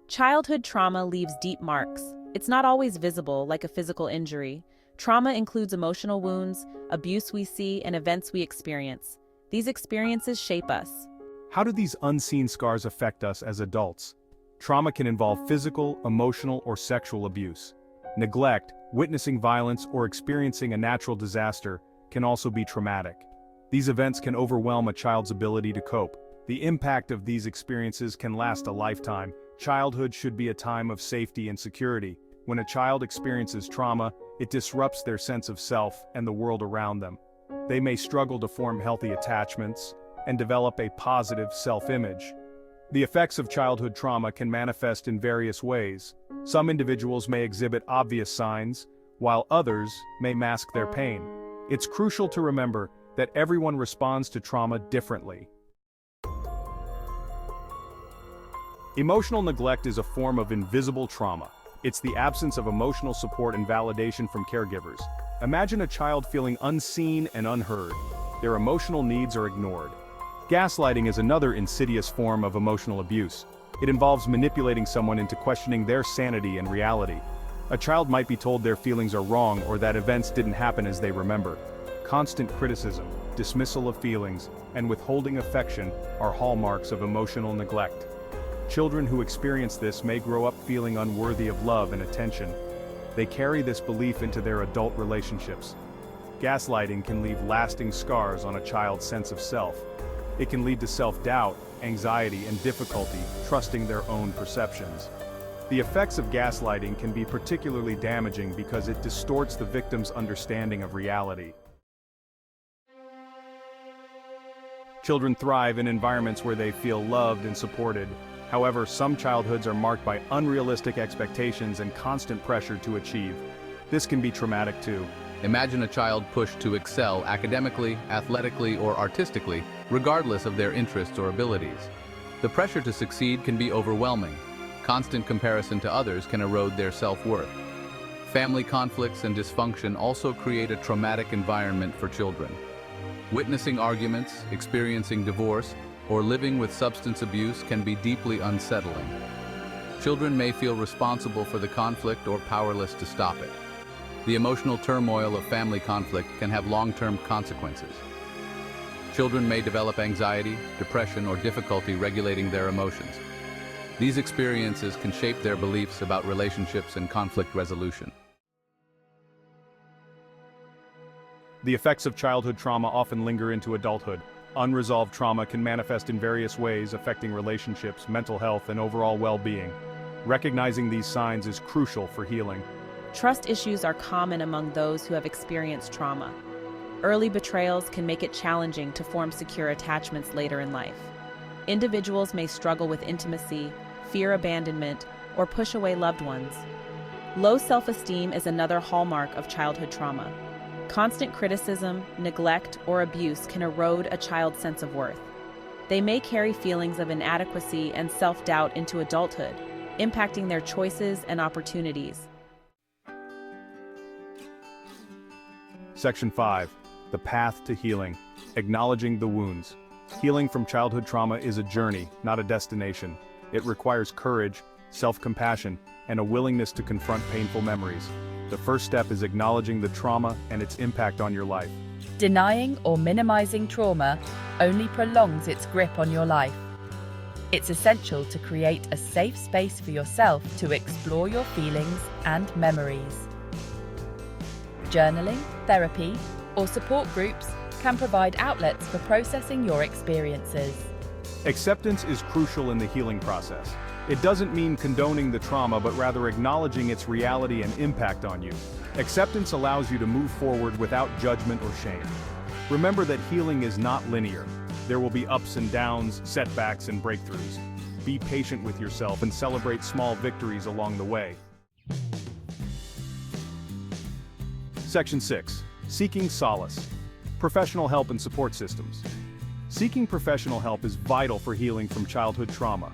Childhood trauma leaves deep marks. It's not always visible, like a physical injury. Trauma includes emotional wounds, abuse we see, and events we experience. These experiences shape us. How do these unseen scars affect us as adults? Trauma can involve physical, emotional, or sexual abuse. Neglect, witnessing violence, or experiencing a natural disaster can also be traumatic. These events can overwhelm a child's ability to cope. The impact of these experiences can last a lifetime. Childhood should be a time of safety and security. When a child experiences trauma, it disrupts their sense of self and the world around them. They may struggle to form healthy attachments and develop a positive self-image. The effects of childhood trauma can manifest in various ways. Some individuals may exhibit obvious signs, while others may mask their pain. It's crucial to remember that everyone responds to trauma differently. Emotional neglect is a form of invisible trauma. It's the absence of emotional support and validation from caregivers. Imagine a child feeling unseen and unheard. Their emotional needs are ignored. Gaslighting is another insidious form of emotional abuse. It involves manipulating someone into questioning their sanity and reality. A child might be told their feelings are wrong or that events didn't happen as they remember. Constant criticism, dismissal of feelings, and withholding affection are hallmarks of emotional neglect. Children who experience this may grow up feeling unworthy of love and attention. They carry this belief into their adult relationships. Gaslighting can leave lasting scars on a child's sense of self. It can lead to self-doubt, anxiety, and difficulty trusting their own perceptions. The effects of gaslighting can be particularly damaging because it distorts the victim's understanding of reality. Children thrive in environments where they feel loved and supported. However, some childhoods are marked by unrealistic expectations and constant pressure to achieve. This can be traumatic too. Imagine a child pushed to excel academically, athletically, or artistically, regardless of their interests or abilities. The pressure to succeed can be overwhelming. Constant comparison to others can erode their self-worth. Family conflicts and dysfunction also create a traumatic environment for children. Witnessing arguments, experiencing divorce, or living with substance abuse can be deeply unsettling. Children may feel responsible for the conflict or powerless to stop it. The emotional turmoil of family conflict can have long-term consequences. Children may develop anxiety, depression, or difficulty regulating their emotions. These experiences can shape their beliefs about relationships and conflict resolution. The effects of childhood trauma often linger into adulthood. Unresolved trauma can manifest in various ways, affecting relationships, mental health, and overall well-being. Recognizing these signs is crucial for healing. Trust issues are common among those who have experienced trauma. Early betrayals can make it challenging to form secure attachments later in life. Individuals may struggle with intimacy, fear abandonment, or push away loved ones. Low self-esteem is another hallmark of childhood trauma. Constant criticism, neglect, or abuse can erode a child's sense of worth. They may carry feelings of inadequacy and self-doubt into adulthood, impacting their choices and opportunities. Section 5. The path to healing. Acknowledging the wounds. Healing from childhood trauma is a journey, not a destination. It requires courage, self-compassion, and a willingness to confront painful memories. The first step is acknowledging the trauma and its impact on your life. Denying or minimizing trauma only prolongs its grip on your life. It's essential to create a safe space for yourself to explore your feelings and memories. Journaling, therapy, or support groups can provide outlets for processing your experiences. Acceptance is crucial in the healing process. It doesn't mean condoning the trauma, but rather acknowledging its reality and impact on you. Acceptance allows you to move forward without judgment or shame. Remember that healing is not linear. There will be ups and downs, setbacks, and breakthroughs. Be patient with yourself and celebrate small victories along the way. Section 6. Seeking solace. Professional help and support systems. Seeking professional help is vital for healing from childhood trauma.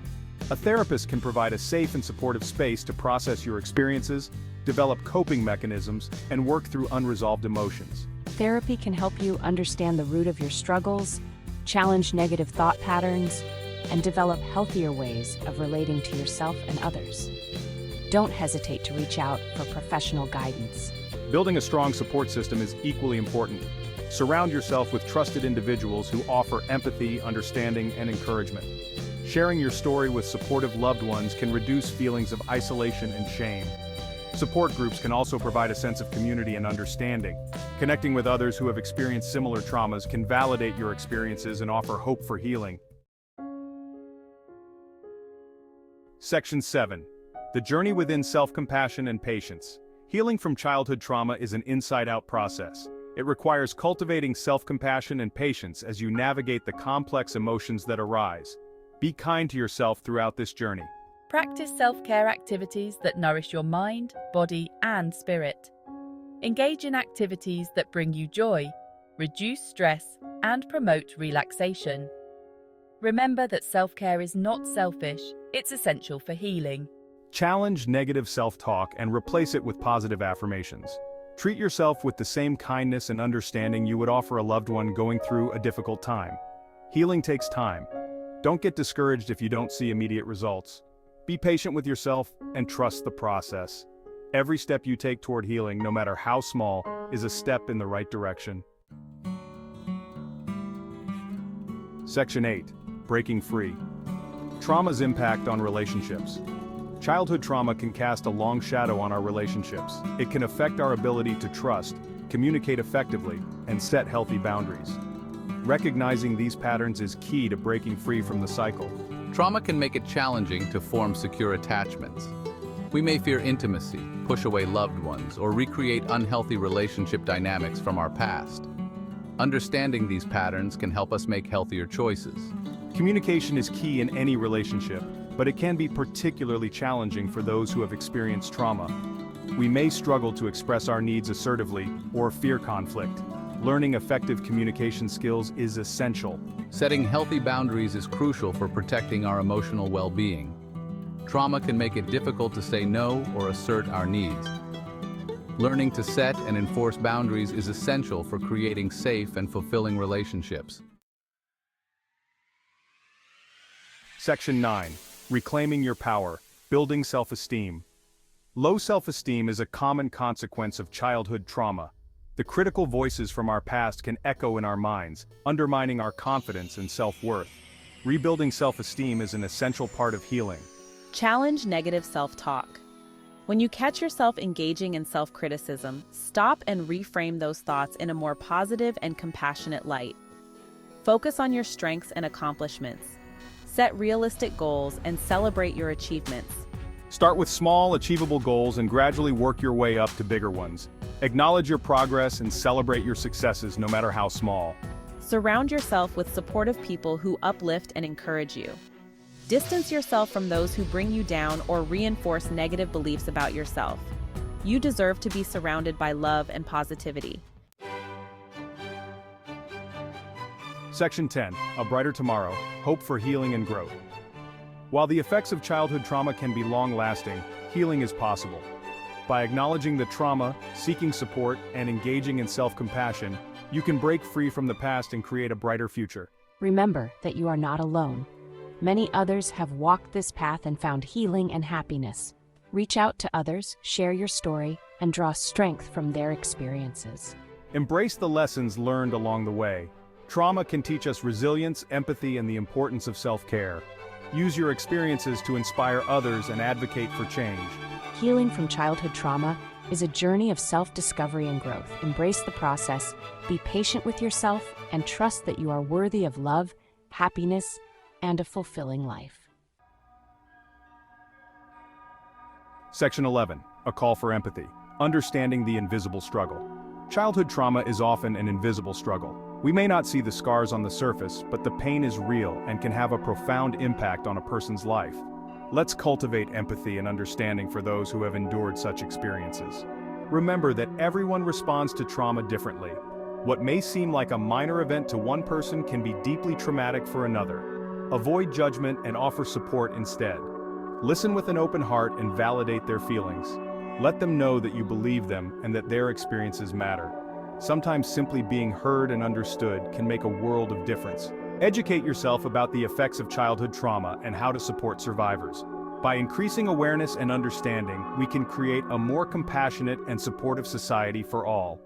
A therapist can provide a safe and supportive space to process your experiences, develop coping mechanisms, and work through unresolved emotions. Therapy can help you understand the root of your struggles, challenge negative thought patterns, and develop healthier ways of relating to yourself and others. Don't hesitate to reach out for professional guidance. Building a strong support system is equally important. Surround yourself with trusted individuals who offer empathy, understanding, and encouragement. Sharing your story with supportive loved ones can reduce feelings of isolation and shame. Support groups can also provide a sense of community and understanding. Connecting with others who have experienced similar traumas can validate your experiences and offer hope for healing. Section 7. The journey within self-compassion and patience. Healing from childhood trauma is an inside-out process. It requires cultivating self-compassion and patience as you navigate the complex emotions that arise. Be kind to yourself throughout this journey. Practice self-care activities that nourish your mind, body, and spirit. Engage in activities that bring you joy, reduce stress, and promote relaxation. Remember that self-care is not selfish, it's essential for healing. Challenge negative self-talk and replace it with positive affirmations. Treat yourself with the same kindness and understanding you would offer a loved one going through a difficult time. Healing takes time. Don't get discouraged if you don't see immediate results. Be patient with yourself and trust the process. Every step you take toward healing, no matter how small, is a step in the right direction. Section 8. Breaking free. Trauma's impact on relationships. Childhood trauma can cast a long shadow on our relationships. It can affect our ability to trust, communicate effectively, and set healthy boundaries. Recognizing these patterns is key to breaking free from the cycle. Trauma can make it challenging to form secure attachments. We may fear intimacy, push away loved ones, or recreate unhealthy relationship dynamics from our past. Understanding these patterns can help us make healthier choices. Communication is key in any relationship, but it can be particularly challenging for those who have experienced trauma. We may struggle to express our needs assertively or fear conflict. Learning effective communication skills is essential. Setting healthy boundaries is crucial for protecting our emotional well-being. Trauma can make it difficult to say no or assert our needs. Learning to set and enforce boundaries is essential for creating safe and fulfilling relationships. Section 9. Reclaiming your power. Building self-esteem. Low self-esteem is a common consequence of childhood trauma. The critical voices from our past can echo in our minds, undermining our confidence and self-worth. Rebuilding self-esteem is an essential part of healing. Challenge negative self-talk. When you catch yourself engaging in self-criticism, stop and reframe those thoughts in a more positive and compassionate light. Focus on your strengths and accomplishments. Set realistic goals and celebrate your achievements. Start with small, achievable goals and gradually work your way up to bigger ones. Acknowledge your progress and celebrate your successes, no matter how small. Surround yourself with supportive people who uplift and encourage you. Distance yourself from those who bring you down or reinforce negative beliefs about yourself. You deserve to be surrounded by love and positivity. Section 10. A Brighter Tomorrow. Hope for healing and growth. While the effects of childhood trauma can be long-lasting, healing is possible. By acknowledging the trauma, seeking support, and engaging in self-compassion, you can break free from the past and create a brighter future. Remember that you are not alone. Many others have walked this path and found healing and happiness. Reach out to others, share your story, and draw strength from their experiences. Embrace the lessons learned along the way. Trauma can teach us resilience, empathy, and the importance of self-care. Use your experiences to inspire others and advocate for change. Healing from childhood trauma is a journey of self-discovery and growth. Embrace the process, be patient with yourself, and trust that you are worthy of love, happiness, and a fulfilling life. Section 11. A Call for Empathy. Understanding the invisible struggle. Childhood trauma is often an invisible struggle. We may not see the scars on the surface, but the pain is real and can have a profound impact on a person's life. Let's cultivate empathy and understanding for those who have endured such experiences. Remember that everyone responds to trauma differently. What may seem like a minor event to one person can be deeply traumatic for another. Avoid judgment and offer support instead. Listen with an open heart and validate their feelings. Let them know that you believe them and that their experiences matter. Sometimes simply being heard and understood can make a world of difference. Educate yourself about the effects of childhood trauma and how to support survivors. By increasing awareness and understanding, we can create a more compassionate and supportive society for all.